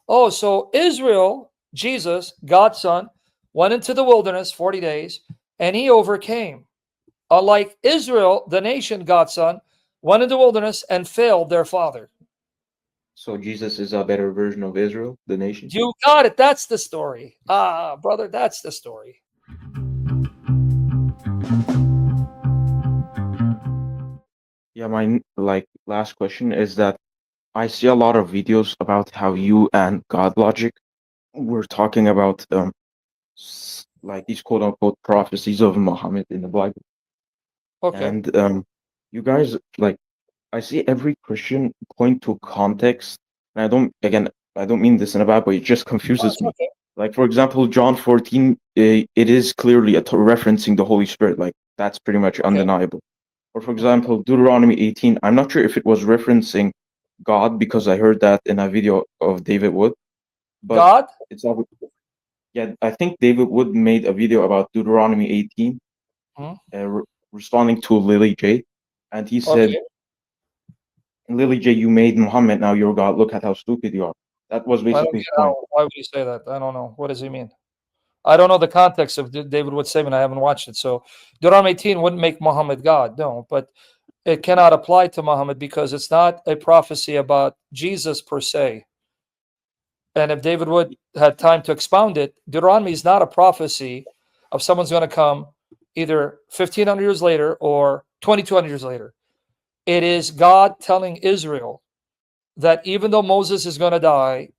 Oh, so Israel, Jesus, God's son, went into the wilderness 40 days, and he overcame. Unlike Israel, the nation, God's son, went into the wilderness and failed their father. So Jesus is a better version of Israel, the nation. You got it. That's the story. Ah, brother, that's the story. Yeah, my last question is that I see a lot of videos about how you and God Logic were talking about like these quote unquote prophecies of Muhammad in the Bible. Okay. And you guys like I see every Christian point to context, and I don't mean this in a bad way, it just Oh, confuses it's me. okay. Like for example, John 14, it is clearly referencing the Holy Spirit, like that's pretty much Okay. undeniable. Or for Okay. example, Deuteronomy 18, I'm not sure if it was referencing God because I heard that in a video of David Wood, but God? it's yeah, I think David Wood made a video about Deuteronomy 18, Hmm? responding to Lily J, and he said, Okay. Lily J, you made Muhammad now your God. Look at how stupid you are. That was I don't basically his get point. how. Why would you say that? I don't know. What does he mean? I don't know the context of David Wood's statement. I haven't watched it. So Deuteronomy 18 wouldn't make Muhammad God. No, but it cannot apply to Muhammad because it's not a prophecy about Jesus per se. And if David Wood had time to expound it, Deuteronomy is not a prophecy of someone's going to come either 1500 years later or 2200 years later. It is God telling Israel that even though Moses is going to die,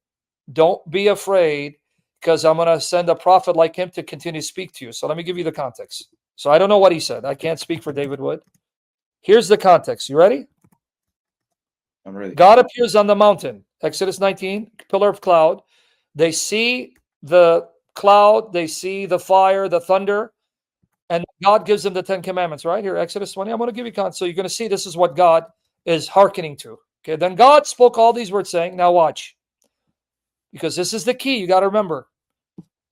don't be afraid because I'm going to send a prophet like him to continue to speak to you. So let me give you the context. So I don't know what he said. I can't speak for David Wood. Here's the context. You ready? I'm ready. God appears on the mountain. Exodus 19, pillar of cloud. They see the cloud, they see the fire, the thunder, and God gives them the 10 commandments, right? Here, Exodus 20. I'm going to give you context. So you're going to see this is what God is hearkening to. Okay, then God spoke all these words saying, now watch, because this is the key. You got to remember.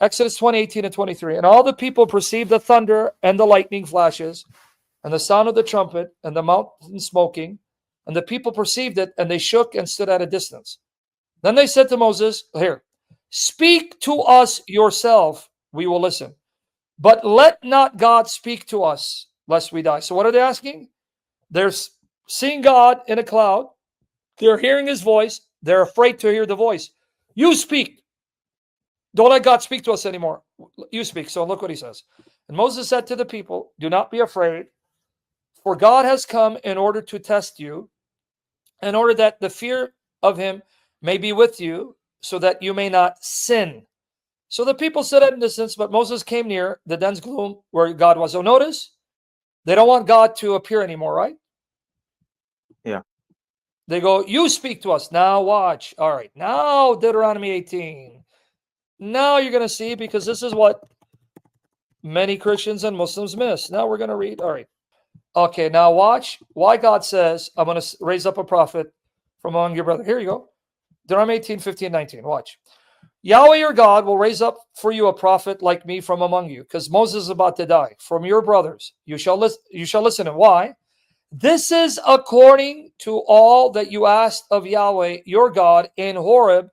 Exodus 20, 18 and 23. And all the people perceived the thunder and the lightning flashes and the sound of the trumpet and the mountain smoking. And the people perceived it and they shook and stood at a distance. Then they said to Moses, here, speak to us yourself, we will listen. But let not God speak to us, lest we die. So what are they asking? They're seeing God in a cloud. They're hearing his voice. They're afraid to hear the voice. You speak. Don't let God speak to us anymore. You speak. So look what he says. And Moses said to the people, do not be afraid, for God has come in order to test you, in order that the fear of him may be with you, so that you may not sin. So the people stood at a distance, but Moses came near the dense gloom where God was. So notice, they don't want God to appear anymore, right? Yeah. They go, you speak to us. Now watch. All right. Now Deuteronomy 18. Now you're going to see, because this is what many Christians and Muslims miss. Now we're going to read. All right. Okay. Now watch why God says, I'm going to raise up a prophet from among your brother. Here you go. Deuteronomy 18, 15, 19. Watch. Yahweh your God will raise up for you a prophet like me from among you, because Moses is about to die. From your brothers, you shall listen. And why? This is according to all that you asked of Yahweh your God in Horeb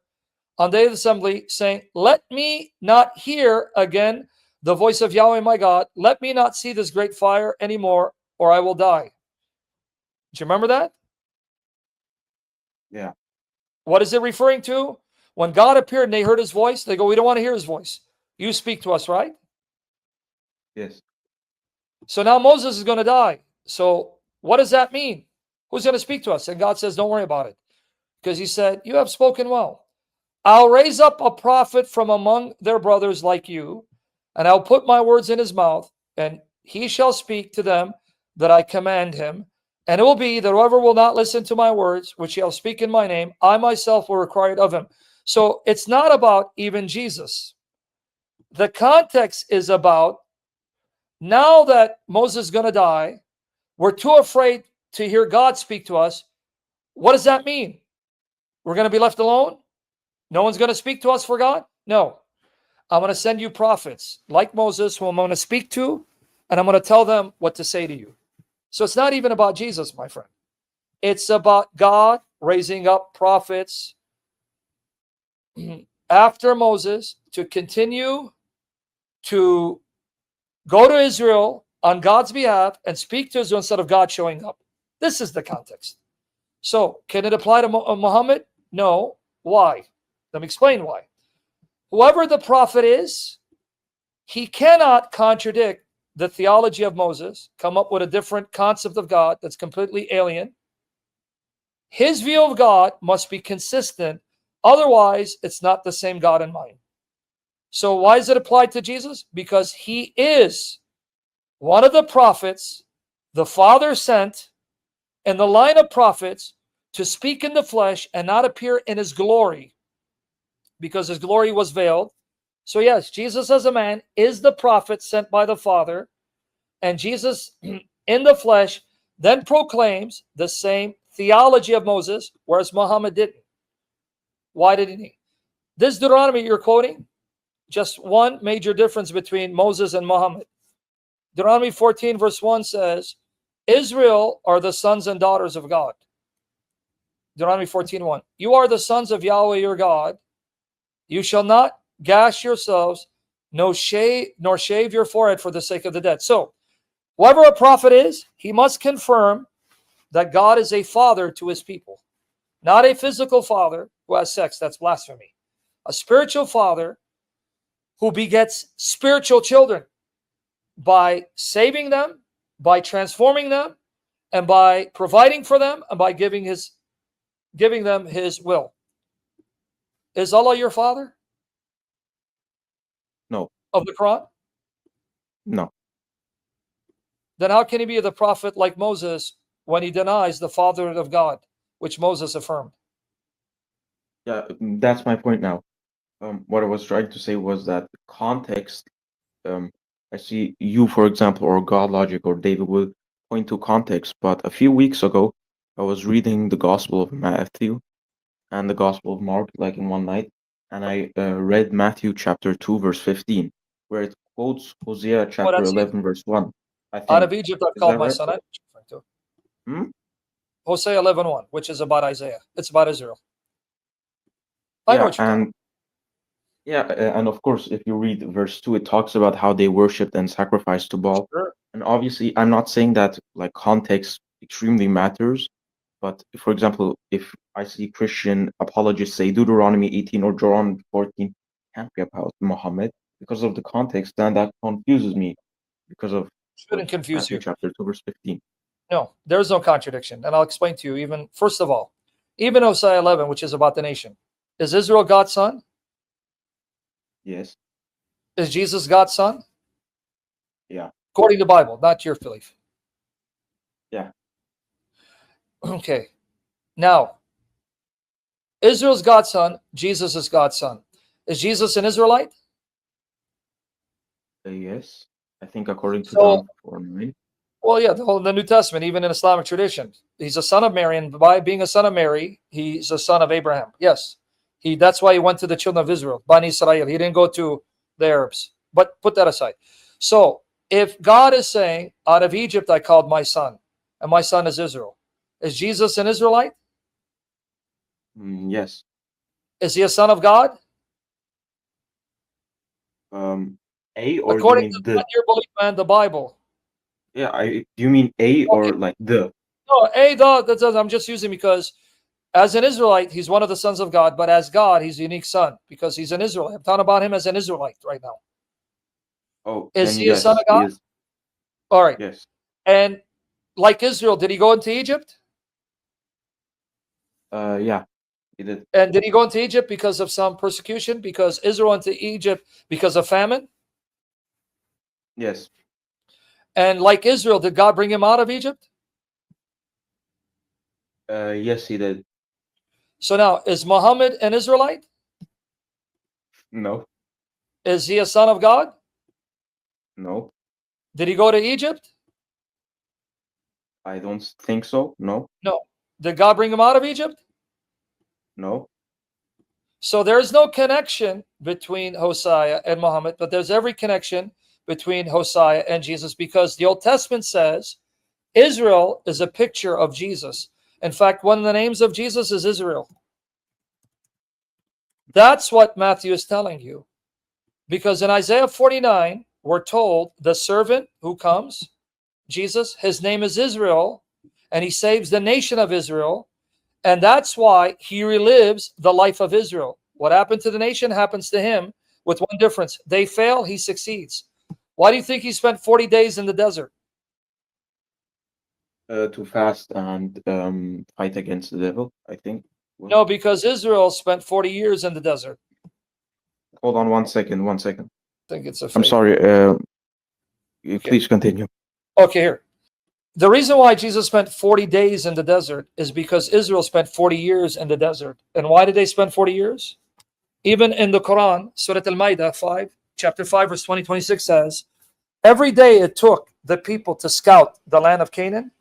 on the day of the assembly, saying, let me not hear again the voice of Yahweh my God. Let me not see this great fire anymore, or I will die. Do you remember that? Yeah. What is it referring to? When God appeared and they heard his voice, they go, we don't want to hear his voice. You speak to us, right? Yes. So now Moses is going to die. So what does that mean? Who's going to speak to us? And God says, don't worry about it. Because he said, you have spoken well. I'll raise up a prophet from among their brothers like you, and I'll put my words in his mouth, and he shall speak to them that I command him. And it will be that whoever will not listen to my words, which shall speak in my name, I myself will require it of him. So it's not about even Jesus. The context is about, now that Moses is going to die, we're too afraid to hear God speak to us. What does that mean? We're going to be left alone? No one's going to speak to us for God? No. I'm going to send you prophets like Moses, who I'm going to speak to, and I'm going to tell them what to say to you. So it's not even about Jesus, my friend. It's about God raising up prophets after Moses to continue to go to Israel on God's behalf and speak to Israel instead of God showing up. This is the context. So, can it apply to Muhammad? No. Why? Let me explain why. Whoever the prophet is, he cannot contradict the theology of Moses, come up with a different concept of God that's completely alien. His view of God must be consistent. Otherwise, it's not the same God in mind. So why is it applied to Jesus? Because he is one of the prophets the Father sent in the line of prophets to speak in the flesh and not appear in his glory, because his glory was veiled. So yes, Jesus as a man is the prophet sent by the Father, and Jesus in the flesh then proclaims the same theology of Moses, whereas Muhammad didn't. Why didn't he? This Deuteronomy you're quoting, just one major difference between Moses and Muhammad. Deuteronomy 14 verse 1 says, Israel are the sons and daughters of God. Deuteronomy 14:1. You are the sons of Yahweh your God. You shall not gash yourselves, nor shave your forehead for the sake of the dead. So, whoever a prophet is, he must confirm that God is a father to his people. Not a physical father who has sex, that's blasphemy. A spiritual father who begets spiritual children by saving them, by transforming them, and by providing for them, and by giving them his will. Is Allah your father No, of the Quran? no. Then how can he be the prophet like Moses when he denies the fatherhood of God, which Moses affirmed? Yeah, that's my point now. What I was trying to say was that context, I see you, for example, or God Logic or David will point to context, but a few weeks ago, I was reading the Gospel of Matthew and the Gospel of Mark, like in one night, and I read Matthew chapter 2, verse 15, where it quotes Hosea Oh, chapter that's 11, verse 1, I out think. of Egypt I've Is called that my right? son. I know what you're referring to. Hmm? Hosea 11:1, which is about Isaiah. It's about Israel. I know Yeah, what you're talking and of course, if you read verse 2, it talks about how they worshipped and sacrificed to Baal. about. Sure. And obviously, I'm not saying that like context extremely matters, but for example, if I see Christian apologists say Deuteronomy 18 or Deuteronomy 14 can't be about Muhammad because of the context, then that confuses me because of Shouldn't confuse Matthew you. chapter 2, verse 15. No, there's no contradiction. And I'll explain to you, even first of all, even Hosea 11, which is about the nation. Is Israel God's son? Yes. Is Jesus God's son? Yeah. According to the Bible, not your belief. Yeah. Okay. Now, Israel's God's son, Jesus is God's son. Is Jesus an Israelite? Yes. I think according to So, John 4:9. well, yeah, the New Testament, even in Islamic tradition, he's a son of Mary, and by being a son of Mary, he's a son of Abraham. Yes, that's why he went to the children of Israel, Bani Israel. He didn't go to the Arabs. But put that aside. So, if God is saying, "Out of Egypt I called my son, and my son is Israel," is Jesus an Israelite? Yes. Is he a son of God? A or you According mean to the? your belief, man, the Bible. Yeah, do you mean A Okay, or like the? no, I'm just using because as an Israelite, he's one of the sons of God, but as God, he's a unique son because he's an Israelite. I'm talking about him as an Israelite right now. Oh, Is then he a son yes, of he God? is. All right. Yes. And like Israel, did he go into Egypt? Yeah, he did. And did he go into Egypt because of some persecution? Because Israel went to Egypt because of famine? Yes. And like Israel, did God bring him out of Egypt? Yes, he did. So now, is Muhammad an Israelite? No, Is he a son of God? no, Did he go to Egypt? I don't think so. No, No. Did God bring him out of Egypt? no. So there is no connection between Hosea and Muhammad, but there's every connection between Hosea and Jesus because the Old Testament says Israel is a picture of Jesus. In fact, one of the names of Jesus is Israel. That's what Matthew is telling you. Because in Isaiah 49, we're told the servant who comes, Jesus, his name is Israel, and he saves the nation of Israel. And that's why he relives the life of Israel. What happened to the nation happens to him, with one difference. They fail, he succeeds. Why do you think he spent 40 days in the desert? To fast and fight against the devil, I think. Well, No, because Israel spent 40 years in the desert. hold on 1 second, 1 second. I think it's a I'm fake. sorry. Okay. Please continue. Okay, here. The reason why Jesus spent 40 days in the desert is because Israel spent 40 years in the desert. And why did they spend 40 years? Even in the Quran, Surah Al-Ma'idah 5, chapter 5, verse 20, 26 says, every day it took the people to scout the land of Canaan,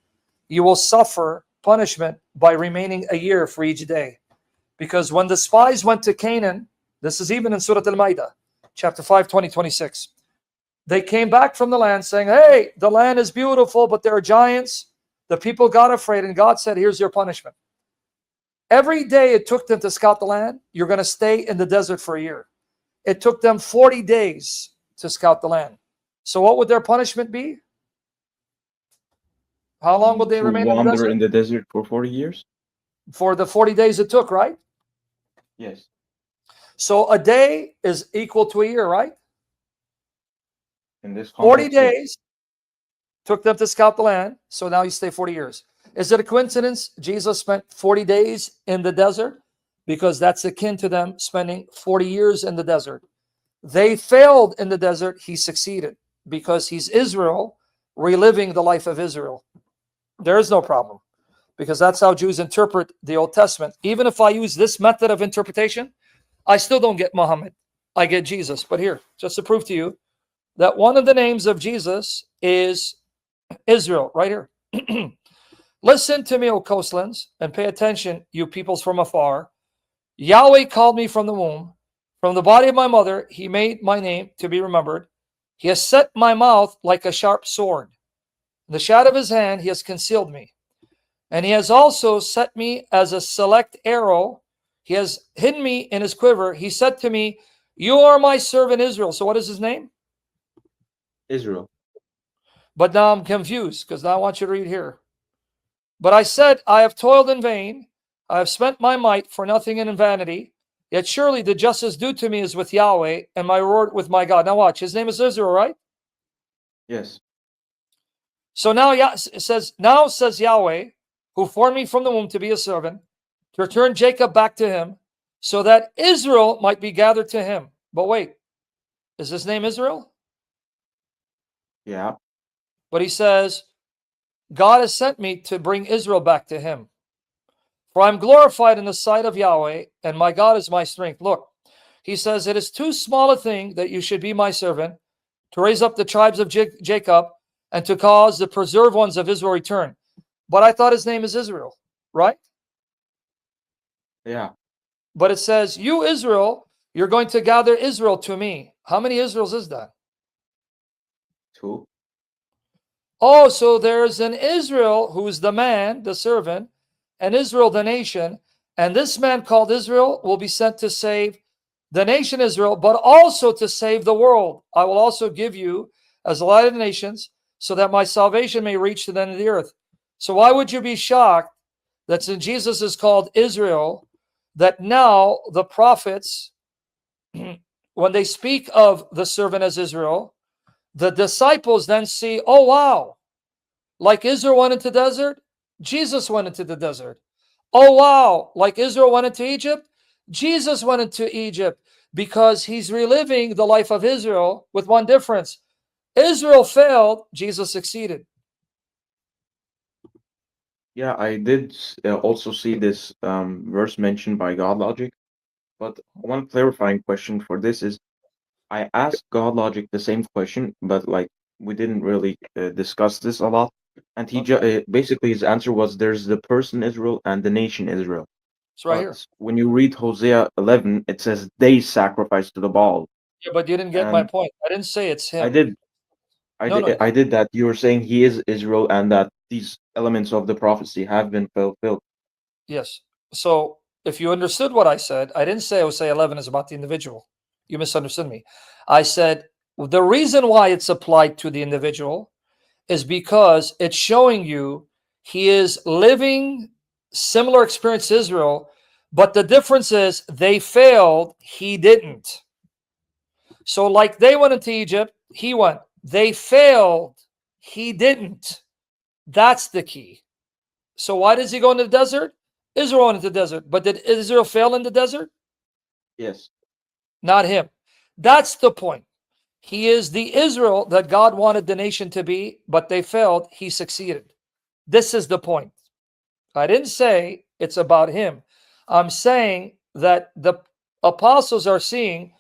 you will suffer punishment by remaining a year for each day. Because when the spies went to Canaan, this is even in Surah Al-Ma'idah, chapter 5, 20, 26, they came back from the land saying, hey, the land is beautiful, but there are giants. The people got afraid, and God said, here's your punishment. Every day it took them to scout the land, you're going to stay in the desert for a year. It took them 40 days to scout the land. So what would their punishment be? How long would they To remain in the wander desert? in the desert for 40 years? For the 40 days it took, right? Yes. So a day is equal to a year, right? In this 40 context, yes. days took them to scout the land, so now you stay 40 years. Is it a coincidence Jesus spent 40 days in the desert? Because that's akin to them spending 40 years in the desert. They failed in the desert, he succeeded because he's Israel, reliving the life of Israel. There is no problem because that's how Jews interpret the Old Testament. Even if I use this method of interpretation, I still don't get Muhammad. I get Jesus. But here, just to prove to you that one of the names of Jesus is Israel, right here. Listen to me, O coastlands, and pay attention, you peoples from afar. Yahweh called me from the womb. From the body of my mother, he made my name to be remembered. He has set my mouth like a sharp sword. In the shadow of his hand, he has concealed me. And he has also set me as a select arrow. He has hidden me in his quiver. He said to me, you are my servant Israel. So what is his name? Israel. But now I'm confused because now I want you to read here. But I said, I have toiled in vain. I have spent my might for nothing and in vanity. Yet surely the justice due to me is with Yahweh and my reward with my God. Now watch, his name is Israel, right? Yes. So now it says, now says Yahweh, who formed me from the womb to be a servant, to return Jacob back to him, so that Israel might be gathered to him. But wait, is his name Israel? Yeah. But he says, God has sent me to bring Israel back to him. For I'm glorified in the sight of Yahweh, and my God is my strength. Look, he says, it is too small a thing that you should be my servant, to raise up the tribes of Jacob, and to cause the preserved ones of Israel return. But I thought his name is Israel, right? Yeah. But it says, you Israel, you're going to gather Israel to me. How many Israels is that? 2. Oh, so there's an Israel who's the man, the servant, and Israel, the nation. And this man called Israel will be sent to save the nation Israel, but also to save the world. I will also give you as a light of the nations, so that my salvation may reach to the end of the earth. So why would you be shocked that since Jesus is called Israel, that now the prophets, when they speak of the servant as Israel, the disciples then see, oh wow, like Israel went into the desert, Jesus went into the desert. Oh wow, like Israel went into Egypt, Jesus went into Egypt, because he's reliving the life of Israel with one difference. Israel failed, Jesus succeeded. Yeah, I did also see this verse mentioned by God Logic, but one clarifying question for this is I asked God Logic the same question, but like we didn't really discuss this a lot. And basically his answer was there's the person Israel and the nation Israel. It's right here. But when you read Hosea 11, it says they sacrifice to the Baal. Yeah, but you didn't get my And point. I didn't say it's I him. did, No, no. I did that. You were saying he is Israel and that these elements of the prophecy have been fulfilled. Yes. So if you understood what I said, I didn't say Hosea 11 is about the individual. You misunderstood me. I said the reason why it's applied to the individual is because it's showing you he is living similar experience to Israel, but the difference is they failed, he didn't. So like they went into Egypt, he went. They failed, he didn't. That's the key. So why does he go into the desert? Israel went into the desert. But did Israel fail in the desert? Yes. Not him. That's the point. He is the Israel that God wanted the nation to be, but they failed. He succeeded. This is the point. I didn't say it's about him. I'm saying that the apostles are seeing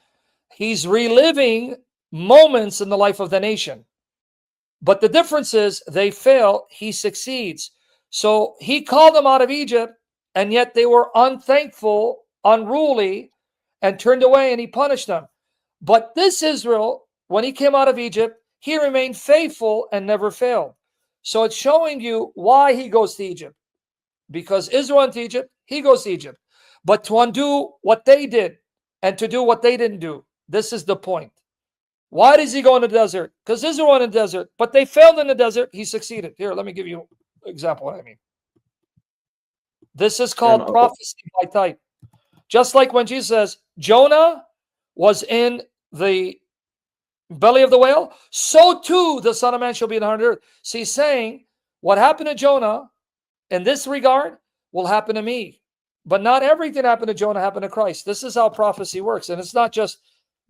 he's reliving moments in the life of the nation. But the difference is they fail, he succeeds. So he called them out of Egypt, and yet they were unthankful, unruly, and turned away, and he punished them. But this Israel, when he came out of Egypt, he remained faithful and never failed. So it's showing you why he goes to Egypt. Because Israel went to Egypt, he goes to Egypt. But to undo what they did and to do what they didn't do, this is the point. Why does he go in the desert? Because Israel went in the desert, but they failed in the desert. He succeeded. Here, let me give you an example of what I mean. This is called prophecy by type. Just like when Jesus says, Jonah was in the belly of the whale, so too the Son of Man shall be in the heart of the earth. So he's saying, what happened to Jonah in this regard will happen to me. But not everything happened to Jonah happened to Christ. This is how prophecy works. And it's not just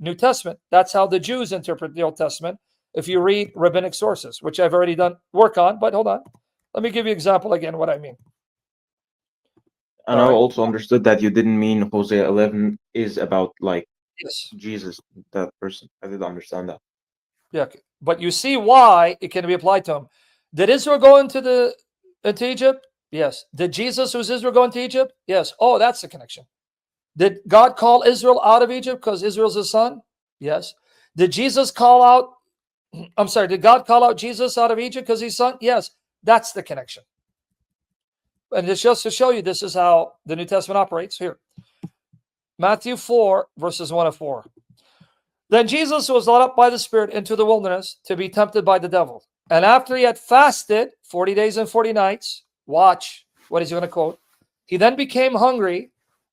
New Testament. That's how the Jews interpret the Old Testament. If you read rabbinic sources, which I've already done work on, but hold on. Let me give you an example again what I mean. And I also understood that you didn't mean Hosea 11 is about like yes, Jesus, that person. I did understand that. Yeah, but you see why it can be applied to him. Did Israel go into Egypt? Yes. Did Jesus, who's Israel, go into Egypt? Yes. Oh, that's the connection. Did God call Israel out of Egypt because Israel's his son? Yes. Did Jesus call out, I'm sorry, did God call out Jesus out of Egypt because he's son? Yes. That's the connection. And it's just to show you this is how the New Testament operates. Here, Matthew 4, verses 1 to 4. Then Jesus was led up by the Spirit into the wilderness to be tempted by the devil. And after he had fasted 40 days and 40 nights, watch what he's going to quote. He then became hungry,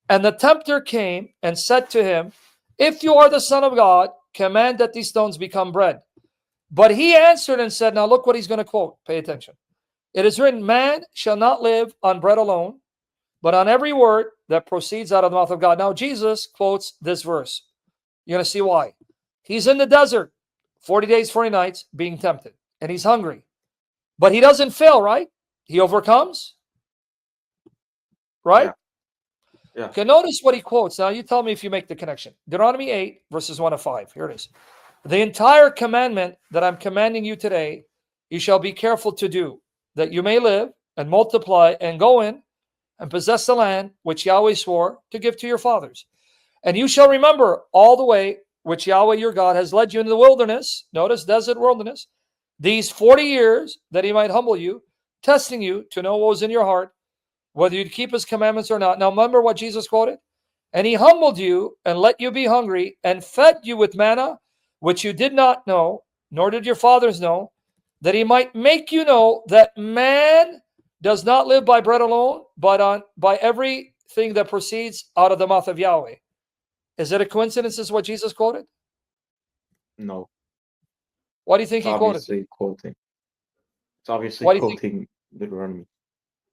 and the tempter came and said to him, if you are the Son of God, command that these stones become bread. But he answered and said, now look what he's going to quote. Pay attention. It is written, man shall not live on bread alone, but on every word that proceeds out of the mouth of God. Now Jesus quotes this verse. You're going to see why. He's in the desert, 40 days, 40 nights, being tempted, and he's hungry. But he doesn't fail, right? He overcomes, right? Yeah. Okay, notice what he quotes. Now you tell me if you make the connection. Deuteronomy 8, verses 1 to 5. Here it is. The entire commandment that I'm commanding you today, you shall be careful to do, that you may live and multiply and go in and possess the land which Yahweh swore to give to your fathers. And you shall remember all the way which Yahweh your God has led you into the wilderness, notice desert wilderness, these 40 years that he might humble you, testing you to know what was in your heart, whether you'd keep his commandments or not. Now remember what Jesus quoted? And he humbled you and let you be hungry and fed you with manna, which you did not know, nor did your fathers know, that he might make you know that man does not live by bread alone, but by everything that proceeds out of the mouth of Yahweh. Is it a coincidence this is what Jesus quoted? No. What do you think he quoted? Obviously quoting. It's obviously quoting Deuteronomy.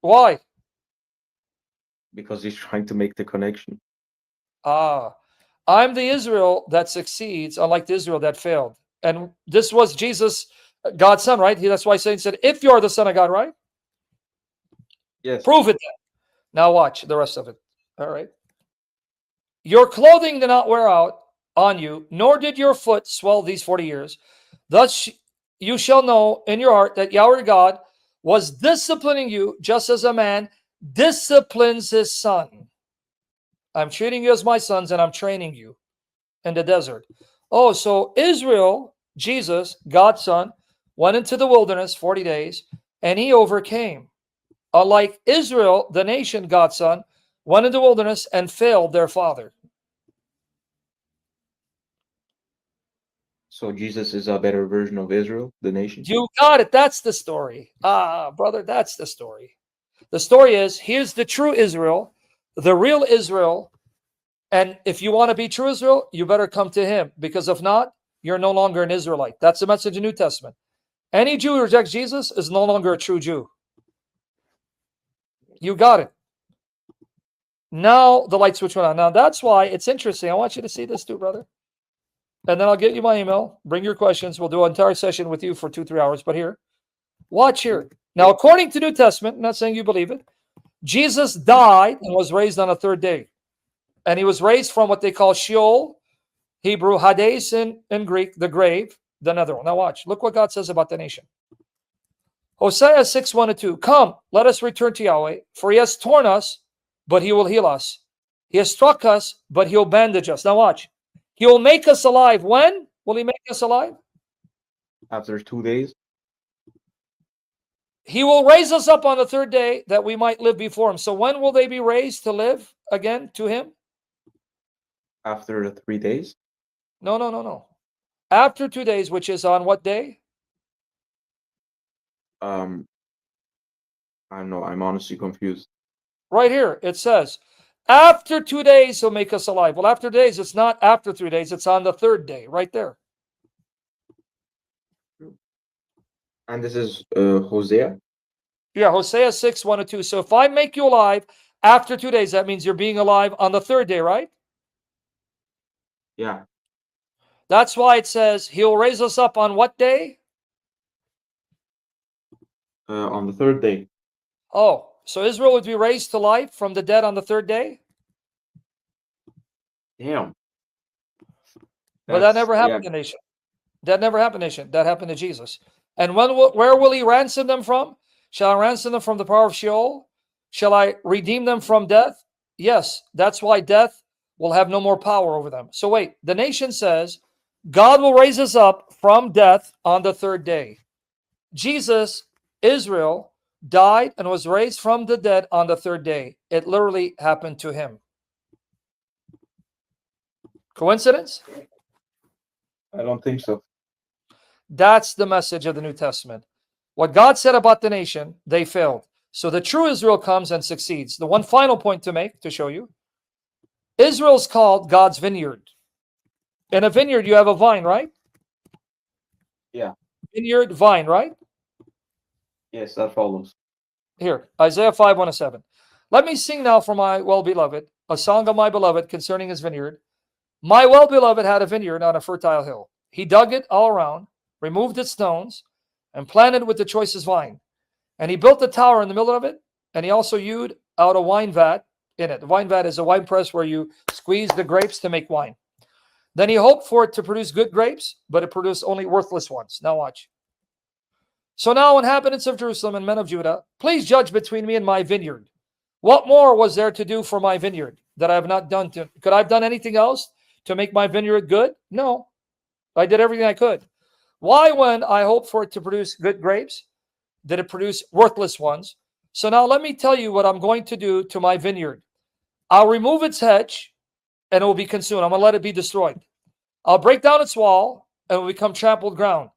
Why? Because he's trying to make the connection. I'm the Israel that succeeds, unlike the Israel that failed. And this was Jesus, God's son, right? That's why Satan said, if you are the son of God, right? Yes. Prove it then. Now watch the rest of it. All right. Your clothing did not wear out on you, nor did your foot swell these 40 years. Thus you shall know in your heart that Yahweh God was disciplining you just as a man disciplines his son. I'm treating you as my sons, and I'm training you in the desert. Oh, so Israel, Jesus, God's son, went into the wilderness 40 days, and he overcame. Unlike Israel, the nation, God's son, went into the wilderness and failed their father. So Jesus is a better version of Israel, the nation? You got it. That's the story. Ah, brother, that's the story. The story is, here's the true Israel, the real Israel. And if you want to be true Israel, you better come to him. Because if not, you're no longer an Israelite. That's the message of the New Testament. Any Jew who rejects Jesus is no longer a true Jew. You got it. Now the light switch went on. Now that's why it's interesting. I want you to see this too, brother. And then I'll get you my email. Bring your questions. We'll do an entire session with you for 2-3 hours. But here, watch here. Now, according to New Testament, I'm not saying you believe it, Jesus died and was raised on a third day. And he was raised from what they call Sheol, Hebrew, Hades in Greek, the grave, the nether one. Now watch. Look what God says about the nation. Hosea 6:1-2. Come, let us return to Yahweh, for he has torn us, but he will heal us. He has struck us, but he'll bandage us. Now watch. He will make us alive. When will he make us alive? After 2 days? He will raise us up on the third day that we might live before him. So when will they be raised to live again to him? After the 3 days? No. After 2 days, which is on what day? I don't know. I'm honestly confused. Right here, it says, after 2 days, he'll make us alive. Well, after days, it's not after 3 days. It's on the third day, right there. And this is Hosea? Yeah, Hosea 6:1-2. So if I make you alive after 2 days, that means you're being alive on the third day, right? Yeah. That's why it says he'll raise us up on what day? On the third day. Oh, so Israel would be raised to life from the dead on the third day? Damn. But that never happened to nation. That never happened to nation. That happened to Jesus. And where will he ransom them from? Shall I ransom them from the power of Sheol? Shall I redeem them from death? Yes, that's why death will have no more power over them. So wait, the nation says, God will raise us up from death on the third day. Jesus, Israel, died and was raised from the dead on the third day. It literally happened to him. Coincidence? I don't think so. That's the message of the New Testament. What God said about the nation, they failed. So the true Israel comes and succeeds. The one final point to make, to show you, Israel's called God's vineyard. In a vineyard, you have a vine, right? Yeah. Vineyard, vine, right? Yes, that follows. Here, Isaiah 5:1-7. Let me sing now for my well-beloved, a song of my beloved concerning his vineyard. My well-beloved had a vineyard on a fertile hill. He dug it all around, removed its stones, and planted it with the choicest vine. And he built a tower in the middle of it, and he also hewed out a wine vat in it. The wine vat is a wine press where you squeeze the grapes to make wine. Then he hoped for it to produce good grapes, but it produced only worthless ones. Now watch. So now, inhabitants of Jerusalem and men of Judah, please judge between me and my vineyard. What more was there to do for my vineyard that I have not done? Could I have done anything else to make my vineyard good? No. I did everything I could. Why, when I hoped for it to produce good grapes, did it produce worthless ones? So now let me tell you what I'm going to do to my vineyard. I'll remove its hedge and it will be consumed. I'm going to let it be destroyed. I'll break down its wall and it will become trampled ground.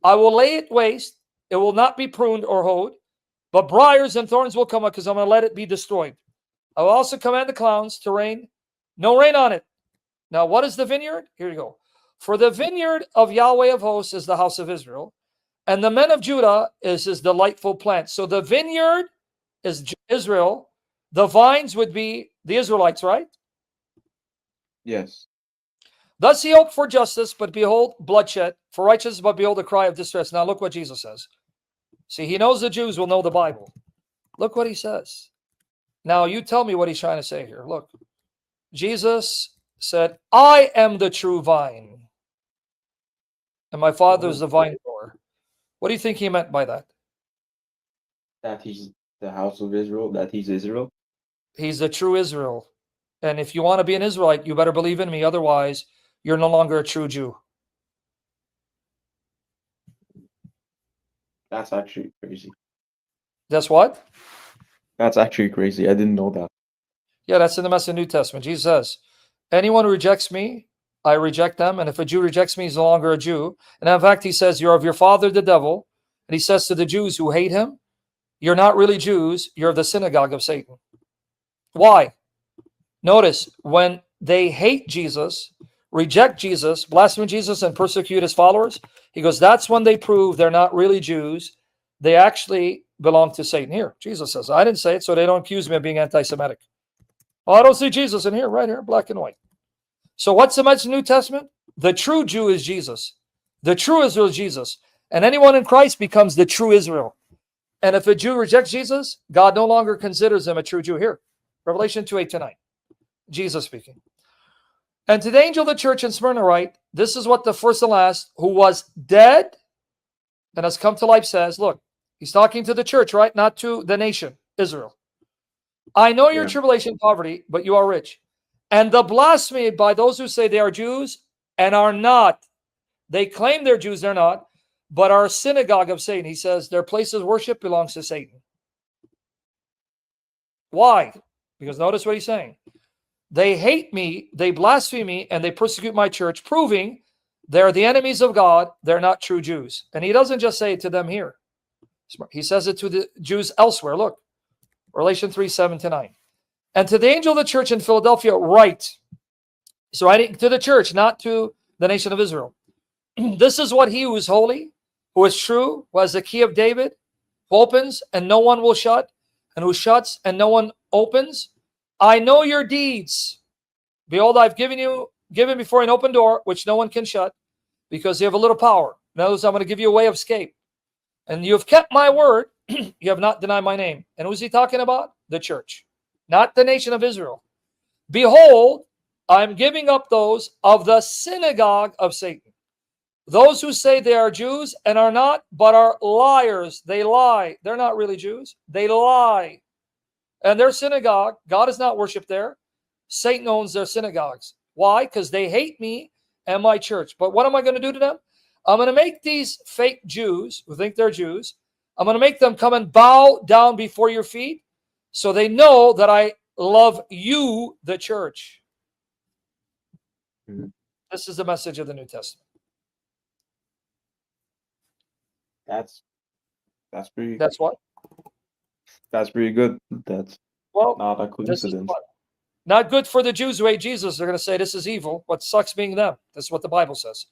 I will lay it waste. It will not be pruned or hoed, but briars and thorns will come up because I'm going to let it be destroyed. I will also command the clouds to rain. No rain on it. Now, what is the vineyard? Here you go. For the vineyard of Yahweh of hosts is the house of Israel, and the men of Judah is his delightful plant. So the vineyard is Israel. The vines would be the Israelites, right? Yes. Thus he hoped for justice, but behold, bloodshed. For righteousness, but behold, a cry of distress. Now look what Jesus says. See, he knows the Jews will know the Bible. Look what he says. Now you tell me what he's trying to say here. Look. Jesus said, I am the true vine, and my Father is the vine grower. What do you think he meant by that? That he's the house of Israel, that he's Israel. He's the true Israel. And if you want to be an Israelite, you better believe in me. Otherwise, you're no longer a true Jew. That's actually crazy. That's what? That's actually crazy. I didn't know that. Yeah, that's in the message of the New Testament. Jesus says, anyone who rejects me, I reject them. And if a Jew rejects me, he's no longer a Jew. And in fact, he says, you're of your father, the devil. And he says to the Jews who hate him, you're not really Jews. You're the synagogue of Satan. Why? Notice, when they hate Jesus, reject Jesus, blaspheme Jesus, and persecute his followers, he goes, that's when they prove they're not really Jews. They actually belong to Satan. Here, Jesus says, I didn't say it, so they don't accuse me of being anti-Semitic. Oh, I don't see Jesus in here, right here, black and white. So what's the message in the New Testament? The true Jew is Jesus. The true Israel is Jesus. And anyone in Christ becomes the true Israel. And if a Jew rejects Jesus, God no longer considers him a true Jew. Here, Revelation 2:8-9. Jesus speaking. And to the angel of the church in Smyrna write, this is what the first and last, who was dead and has come to life, says. Look, he's talking to the church, right? Not to the nation, Israel. I know your tribulation and poverty, but you are rich. And the blasphemy by those who say they are Jews and are not. They claim they're Jews, they're not, but are a synagogue of Satan. He says their place of worship belongs to Satan. Why? Because notice what he's saying. They hate me, they blaspheme me, and they persecute my church, proving they're the enemies of God. They're not true Jews. And he doesn't just say it to them here. He says it to the Jews elsewhere. Look, Revelation 3:7-9. And to the angel of the church in Philadelphia write. He's writing to the church, not to the nation of Israel. This is what he who is holy, who is true, who has the key of David, who opens and no one will shut, and who shuts and no one opens. I know your deeds. Behold, I've given before an open door, which no one can shut, because you have a little power. Notice I'm going to give you a way of escape. And you have kept my word. You have not denied my name. And who's he talking about? The church, not the nation of Israel. Behold, I'm giving up those of the synagogue of Satan. Those who say they are Jews and are not, but are liars. They lie. They're not really Jews. They lie. And their synagogue, God is not worshipped there. Satan owns their synagogues. Why? Because they hate me and my church. But what am I going to do to them? I'm going to make these fake Jews who think they're Jews, I'm going to make them come and bow down before your feet so they know that I love you, the church. Mm-hmm. This is the message of the New Testament. That's pretty. That's what? That's pretty good. That's not a coincidence. Not good for the Jews who hate Jesus. They're going to say this is evil. What sucks being them. That's what the Bible says.